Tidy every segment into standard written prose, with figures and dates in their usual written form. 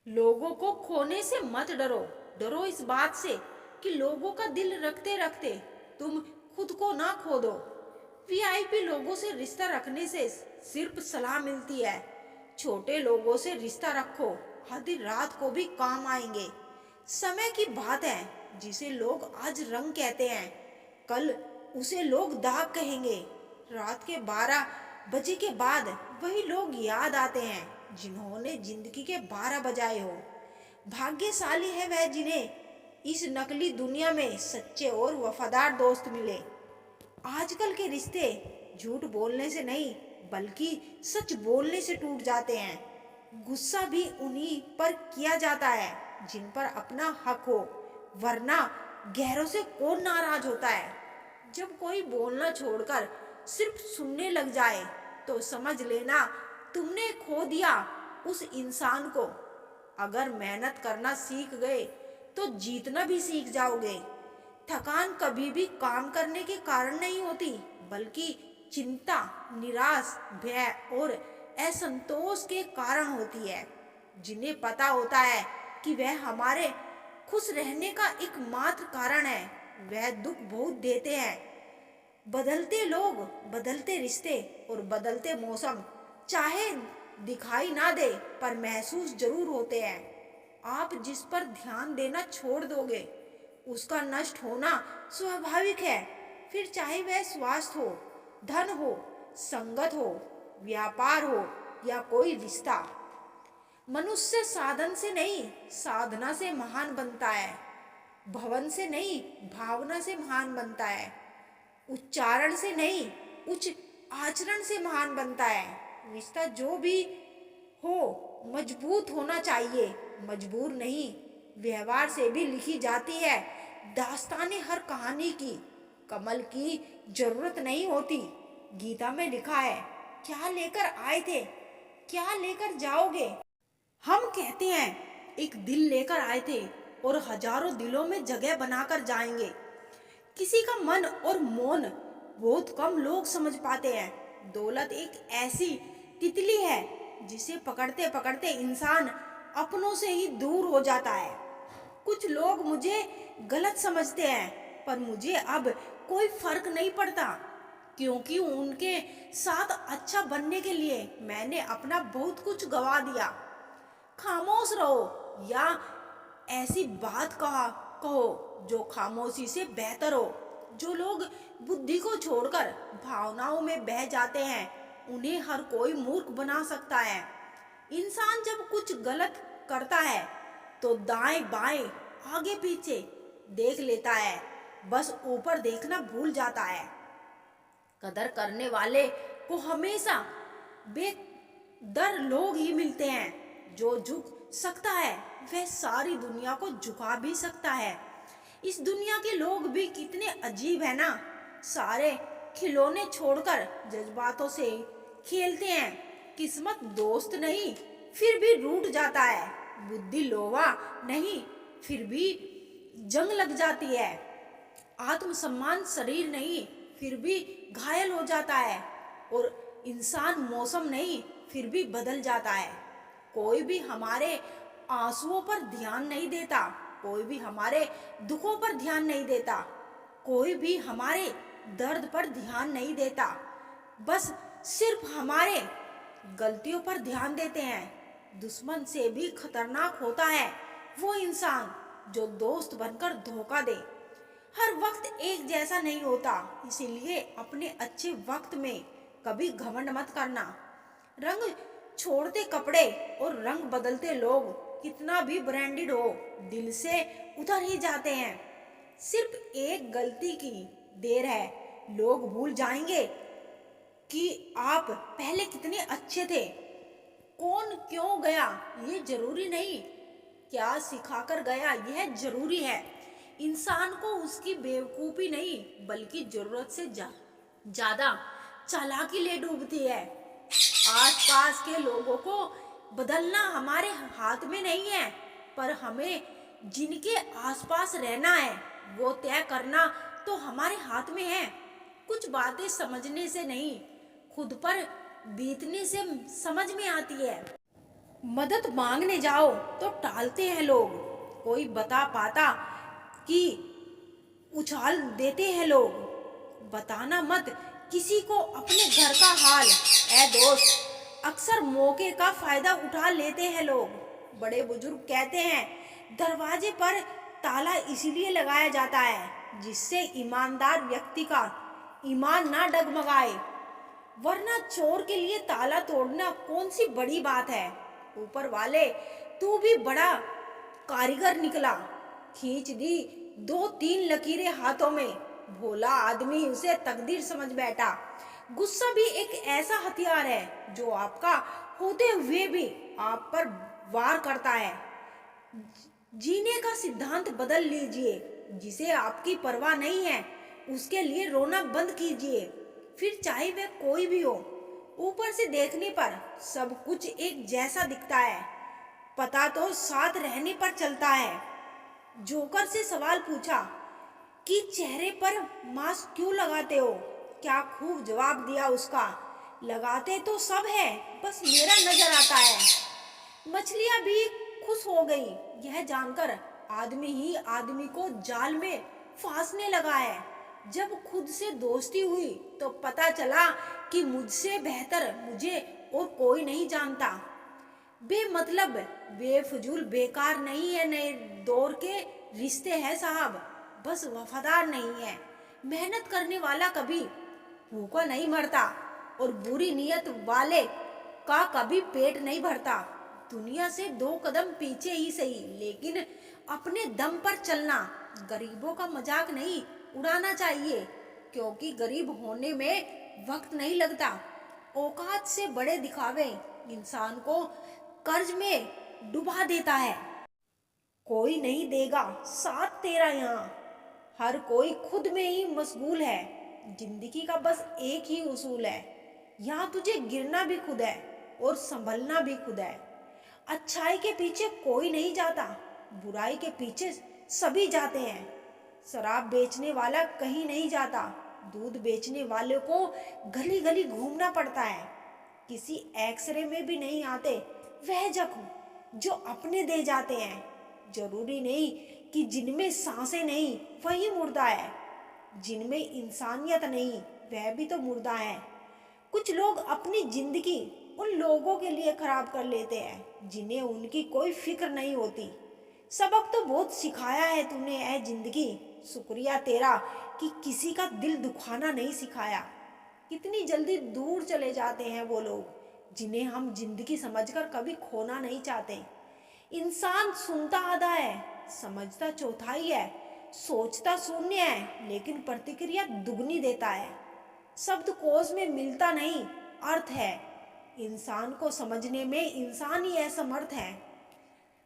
लोगों को खोने से मत डरो। डरो इस बात से कि लोगों का दिल रखते रखते तुम खुद को ना खो दो। वीआईपी लोगों से रिश्ता रखने से सिर्फ सलाह मिलती है। छोटे लोगों से रिश्ता रखो, आधी रात को भी काम आएंगे। समय की बात है, जिसे लोग आज रंग कहते हैं, कल उसे लोग दाग कहेंगे। रात के 12 बजे के बाद वही लोग याद आते हैं जिन्होंने जिंदगी के 12 बजाए हो। भाग्यशाली है वह जिन्हें इस नकली दुनिया में सच्चे और वफादार दोस्त मिले। आजकल के रिश्ते झूठ बोलने से नहीं बल्कि सच बोलने से टूट जाते हैं। गुस्सा भी उन्हीं पर किया जाता है जिन पर अपना हक हो, वरना गैरों से कौन नाराज होता है। जब कोई बोलना छोड़कर सिर्फ सुनने लग जाए तो समझ लेना तुमने खो दिया उस इंसान को। अगर मेहनत करना सीख गए तो जीतना भी सीख जाओगे। थकान कभी भी काम करने के कारण नहीं होती, बल्कि चिंता, निराश, भय और असंतोष के कारण होती है। जिन्हें पता होता है कि वह हमारे खुश रहने का एकमात्र कारण है, वह दुख बहुत देते हैं। बदलते लोग, बदलते रिश्ते और बदलते मौसम चाहे दिखाई ना दे पर महसूस जरूर होते हैं। आप जिस पर ध्यान देना छोड़ दोगे उसका नष्ट होना स्वाभाविक है। फिर चाहे वह स्वास्थ्य हो, धन हो, संगत हो, व्यापार हो या कोई रिश्ता। मनुष्य साधन से नहीं साधना से महान बनता है। भवन से नहीं भावना से महान बनता है। उच्चारण से नहीं उच्च आचरण से महान बनता है। रिश्ता जो भी हो मजबूत होना चाहिए, मजबूर नहीं। व्यवहार से भी लिखी जाती है दास्ताने हर कहानी की। कमल की जरूरत नहीं होती। गीता में लिखा है, क्या लेकर आए थे क्या लेकर जाओगे। हम कहते हैं एक दिल लेकर आए थे और हजारों दिलों में जगह बनाकर जाएंगे। किसी का मन और मौन बहुत कम लोग समझ पाते हैं। दौलत एक ऐसी तितली है जिसे पकड़ते पकड़ते इंसान अपनों से ही दूर हो जाता है। कुछ लोग मुझे गलत समझते हैं पर मुझे अब कोई फर्क नहीं पड़ता, क्योंकि उनके साथ अच्छा बनने के लिए मैंने अपना बहुत कुछ गवा दिया। खामोश रहो या ऐसी बात कहो जो खामोशी से बेहतर हो। जो लोग बुद्धि को छोड़कर भावनाओं में बह जाते हैं उन्हें हर कोई मूर्ख बना सकता है। इंसान जब कुछ गलत करता है तो दाएं बाएं आगे पीछे देख लेता है, बस ऊपर देखना भूल जाता है। कदर करने वाले को हमेशा बेदर लोग ही मिलते हैं। जो झुक सकता है वह सारी दुनिया को झुका भी सकता है। इस दुनिया के लोग भी कितने अजीब है ना। सारे खिलौने छोड़कर जज्बातों से खेलते हैं। किस्मत दोस्त नहीं फिर भी रूठ जाता है। बुद्धि लोहा नहीं फिर भी जंग लग जाती है। आत्मसम्मान शरीर नहीं फिर भी घायल हो जाता है। और इंसान मौसम नहीं फिर भी बदल जाता है। कोई भी हमारे आंसुओं पर ध्यान नहीं देता, कोई भी हमारे दुखों पर ध्यान नहीं देता, कोई भी हमारे दर्द पर ध्यान नहीं देता। बस सिर्फ हमारे गलतियों पर ध्यान देते हैं। दुश्मन से भी खतरनाक होता है वो इंसान जो दोस्त बनकर धोखा दे। हर वक्त एक जैसा नहीं होता, इसीलिए अपने अच्छे वक्त में कभी घमंड मत करना। रंग छोड़ते कपड़े और रंग बदलते लोग कितना भी ब्रांडेड हो दिल से उतर ही जाते हैं। सिर्फ एक गलती की देर है, लोग भूल जाएंगे कि आप पहले कितने अच्छे थे। कौन क्यों गया ये जरूरी नहीं, क्या सिखाकर गया यह जरूरी है। इंसान को उसकी बेवकूफी नहीं बल्कि जरूरत से ज्यादा चालाकी ले डूबती है। आसपास के लोगों को बदलना हमारे हाथ में नहीं है, पर हमें जिनके आसपास रहना है वो तय करना तो हमारे हाथ में है। कुछ बातें समझने से नहीं खुद पर बीतने से समझ में आती है। मदद मांगने जाओ तो टालते हैं लोग, कोई बता पाता कि उछाल देते हैं लोग। बताना मत किसी को अपने घर का हाल, ऐ दोस्त, अक्सर मौके का फायदा उठा लेते हैं लोग। बड़े बुजुर्ग कहते हैं दरवाजे पर ताला इसलिए लगाया जाता है जिससे ईमानदार व्यक्ति का ईमान ना डगमगाए, वरना चोर के लिए ताला तोड़ना कौन सी बड़ी बात है। ऊपर वाले तू भी बड़ा कारीगर निकला, खींच दी दो तीन लकीरें हाथों में। भोला आदमी उसे तकदीर समझ बैठा। गुस्सा भी एक ऐसा हथियार है जो आपका होते हुए भी आप पर वार करता है। जीने का सिद्धांत बदल लीजिए। जिसे आपकी परवाह नहीं है उसके लिए रोना बंद कीजिए, फिर चाहे वह कोई भी हो। ऊपर से देखने पर सब कुछ एक जैसा दिखता है, पता तो साथ रहने पर चलता है। जोकर से सवाल पूछा कि चेहरे पर मास्क क्यों लगाते हो? क्या खूब जवाब दिया उसका, लगाते तो सब है, बस मेरा नजर आता है। मछलियां भी खुश हो गई यह जानकर आदमी ही आदमी को जाल में फांसने लगा है। जब खुद से दोस्ती हुई तो पता चला कि मुझसे बेहतर मुझे और कोई नहीं जानता। बेमतलब बेफजूल बेकार नहीं है नए दौर के रिश्ते हैं साहब, बस वफादार नहीं है। मेहनत करने वाला कभी भूखा नहीं मरता और बुरी नीयत वाले का कभी पेट नहीं भरता। दुनिया से दो कदम पीछे ही सही, लेकिन अपने दम पर चलना। गरीबों का मजाक नहीं उड़ाना चाहिए, क्योंकि गरीब होने में वक्त नहीं लगता। औकात से बड़े दिखावे इंसान को कर्ज में डुबा देता है। कोई नहीं देगा साथ तेरा यहाँ, हर कोई खुद में ही मशगूल है। जिंदगी का बस एक ही उसूल है, यहाँ तुझे गिरना भी खुद है और संभलना भी खुद है। अच्छाई के पीछे कोई नहीं जाता, बुराई के पीछे सभी जाते हैं। शराब बेचने वाला कहीं नहीं जाता, दूध बेचने वाले को गली गली घूमना पड़ता है। किसी एक्सरे में भी नहीं आते वह जख्म जो अपने दे जाते हैं। जरूरी नहीं कि जिनमें सांसें नहीं वही मुर्दा है, जिनमें इंसानियत नहीं वह भी तो मुर्दा है। कुछ लोग अपनी जिंदगी उन लोगों के लिए खराब कर लेते हैं जिन्हें उनकी कोई फिक्र नहीं होती। सबक तो बहुत सिखाया है तूने ऐ जिंदगी, शुक्रिया तेरा कि किसी का दिल दुखाना नहीं सिखाया। कितनी जल्दी दूर चले जाते हैं वो लोग जिन्हें हम जिंदगी समझकर कभी खोना नहीं चाहते। इंसान सुनता आधा है, समझता चौथाई है, सोचता शून्य है, लेकिन प्रतिक्रिया दुगनी देता है। शब्द कोश में मिलता नहीं अर्थ है, इंसान को समझने में इंसान ही असमर्थ है।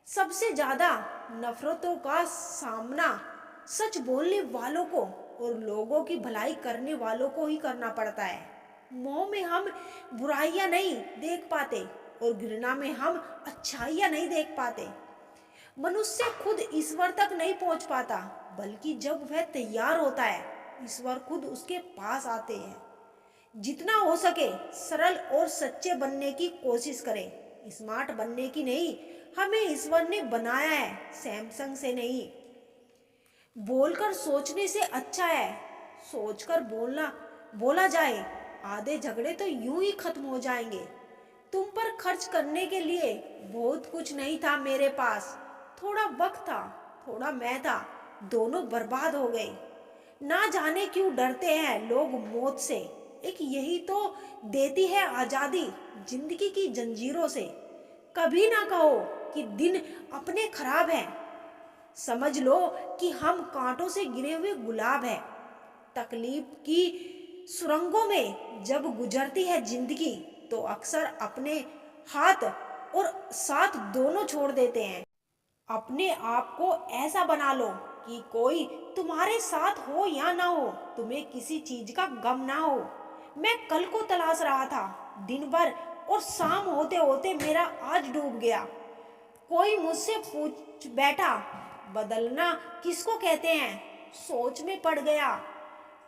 सबसे ज्यादा नफरतों का सामना सच बोलने वालों को और लोगों की भलाई करने वालों को ही करना पड़ता है। मोह में हम बुराइयां नहीं देख पाते और घृणा में हम अच्छाइयां नहीं देख पाते। मनुष्य खुद ईश्वर तक नहीं पहुंच पाता, बल्कि जब वह तैयार होता है ईश्वर खुद उसके पास आते हैं। जितना हो सके सरल और सच्चे बनने की कोशिश करें, स्मार्ट बनने की नहीं। हमें ईश्वर ने बनाया है, सैमसंग से नहीं। बोलकर सोचने से अच्छा है सोचकर बोला जाए। आधे झगड़े तो यूं ही खत्म हो जाएंगे। तुम पर खर्च करने के लिए बहुत कुछ नहीं था मेरे पास, थोड़ा वक्त था, थोड़ा मैं था, दोनों बर्बाद हो गए। ना जाने क्यों डरते हैं लोग मौत से, एक यही तो देती है आजादी जिंदगी की जंजीरों से। कभी ना कहो कि दिन अपने खराब हैं, समझ लो कि हम कांटों से गिरे हुए गुलाब हैं। तकलीफ की सुरंगों में जब गुजरती है जिंदगी तो अक्सर अपने हाथ और साथ दोनों छोड़ देते हैं। अपने आप को ऐसा बना लो कि कोई तुम्हारे साथ हो या ना हो, तुम्हें किसी चीज का गम ना हो। मैं कल को तलाश रहा था दिन भर और शाम होते होते मेरा आज डूब गया। कोई मुझसे पूछ बैठा बदलना किसको कहते हैं, सोच में पड़ गया।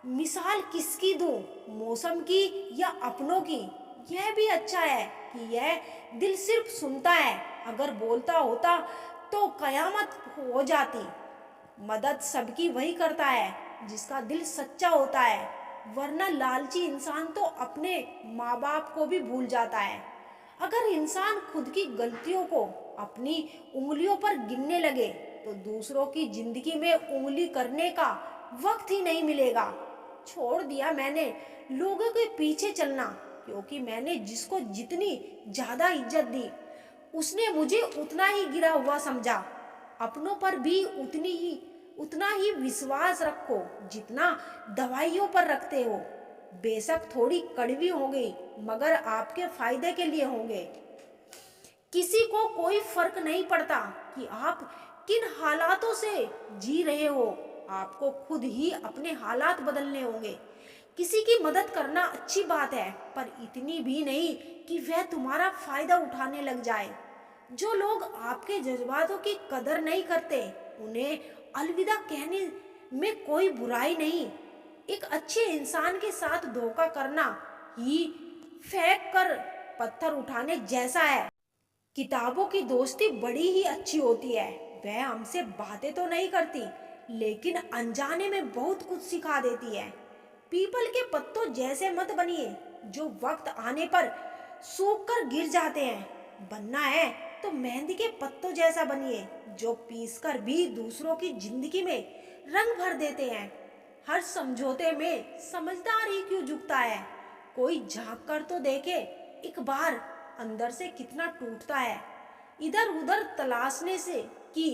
मिसाल किसकी दूं, मौसम की या अपनों की? यह भी अच्छा है कि यह दिल सिर्फ सुनता है, अगर बोलता होता तो कयामत हो जाती। मदद सबकी वही करता है जिसका दिल सच्चा होता है, वरना लालची इंसान तो अपने माँ बाप को भी भूल जाता है। अगर इंसान खुद की गलतियों को अपनी उंगलियों पर गिनने लगे तो दूसरों की जिंदगी में उंगली करने का वक्त ही नहीं मिलेगा। छोड़ दिया मैंने लोगों के पीछे चलना, क्योंकि मैंने जिसको जितनी ज्यादा इज्जत दी उसने मुझे उतना ही गिरा हुआ समझा। अपनों पर भी उतना ही विश्वास रखो जितना दवाइयों पर रखते हो। बेशक थोड़ी कड़वी होंगी, मगर आपके फायदे के लिए होंगे। किसी को कोई फर्क नहीं पड़ता कि आप किन हालातों से जी रहे हो, आपको खुद ही अपने हालात बदलने होंगे। किसी की मदद करना अच्छी बात है, पर इतनी भी नहीं कि वह तुम्हारा फायदा उठाने लग जाए। जो लोग आपके जज्बातों की कदर नहीं करते उन्हें अलविदा कहने में कोई बुराई नहीं। एक अच्छे इंसान के साथ धोखा करना ही फेंक कर पत्थर उठाने जैसा है। किताबों की दोस्ती बड़ी ही अच्छी होती है। वह हमसे बातें तो नहीं करती, लेकिन अनजाने में बहुत कुछ सिखा देती है। पीपल के पत्तों जैसे मत बनिए जो वक्त आने पर सूख कर गिर जाते हैं। बनना है तो मेहंदी के पत्तों जैसा बनिए जो पीसकर भी दूसरों की जिंदगी में रंग भर देते हैं। हर समझौते में समझदार ही क्यों झुकता है। कोई झांक कर तो देखे एक बार अंदर से कितना टूटता है। इधर उधर तलाशने से की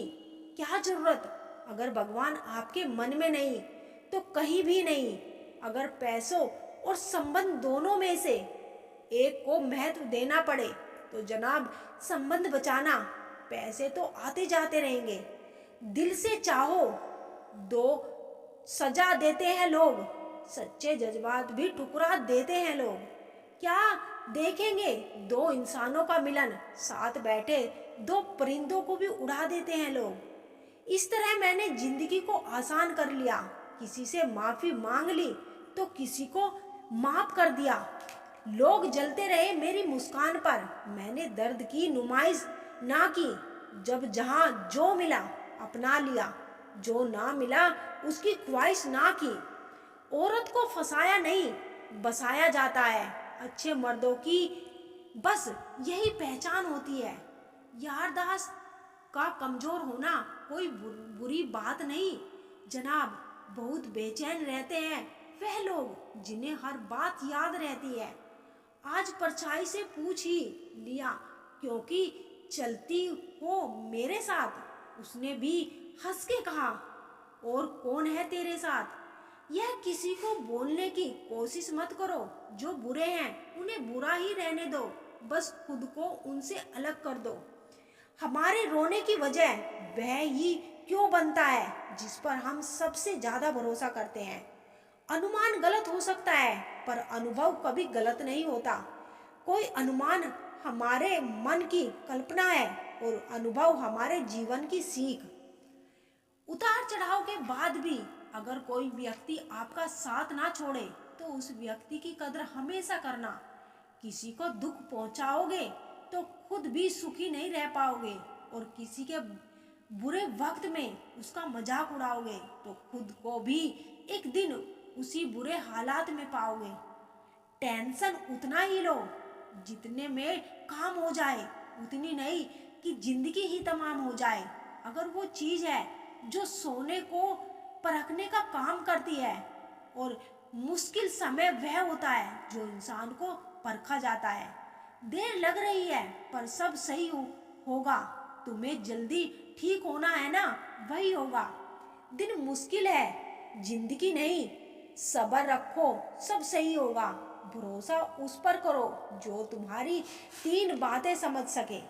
क्या जरूरत, अगर भगवान आपके मन में नहीं तो कहीं भी नहीं। अगर पैसों और संबंध दोनों में से एक को महत्व देना पड़े तो जनाब संबंध बचाना। पैसे तो आते जाते रहेंगे। दिल से चाहो दो सजा देते हैं लोग, सच्चे जज्बात भी ठुकरा देते हैं लोग। क्या देखेंगे दो इंसानों का मिलन, साथ बैठे दो परिंदों को भी उड़ा देते हैं लोग। इस तरह मैंने जिंदगी को आसान कर लिया। किसी से माफी मांग ली तो किसी को माफ कर दिया। लोग जलते रहे मेरी मुस्कान पर, मैंने दर्द की नुमाइश ना की। जब जहां जो मिला अपना लिया, जो ना मिला उसकी ख्वाहिश ना की। औरत को फंसाया नहीं बसाया जाता है। अच्छे मर्दों की बस यही पहचान होती है। यारदाश्त का कमजोर होना कोई बुरी बात नहीं जनाब। बहुत बेचैन रहते हैं वह लोग जिन्हें हर बात याद रहती है। आज परछाई से पूछ ही लिया क्योंकि चलती हो मेरे साथ। उसने भी हंस के कहा, और कौन है तेरे साथ। यह किसी को बोलने की कोशिश मत करो। जो बुरे हैं उन्हें बुरा ही रहने दो, बस खुद को उनसे अलग कर दो। हमारे रोने की वजह वह ही क्यों बनता है जिस पर हम सबसे ज्यादा भरोसा करते हैं। अनुमान गलत हो सकता है पर अनुभव कभी गलत नहीं होता। कोई अनुमान हमारे मन की कल्पना है और अनुभव हमारे जीवन की सीख। उतार चढ़ाव के बाद भी अगर कोई व्यक्ति आपका साथ ना छोड़े तो उस व्यक्ति की कदर हमेशा करना। किसी को दुख पहुंचाओगे तो खुद भी सुखी नहीं रह पाओगे, और किसी के बुरे वक्त में उसका मजाक उड़ाओगे तो खुद को भी एक दिन उसी बुरे हालात में पाओगे। टेंशन उतना ही लो जितने में काम हो जाए, उतनी नहीं कि जिंदगी ही तमाम हो जाए। अगर वो चीज है जो सोने को परखने का काम करती है, और मुश्किल समय वह होता है जो इंसान को परखा जाता है। देर लग रही है पर सब सही होगा। तुम्हें जल्दी ठीक होना है ना, वही होगा। दिन मुश्किल है, जिंदगी नहीं। सब्र रखो, सब सही होगा। भरोसा उस पर करो जो तुम्हारी 3 बातें समझ सके।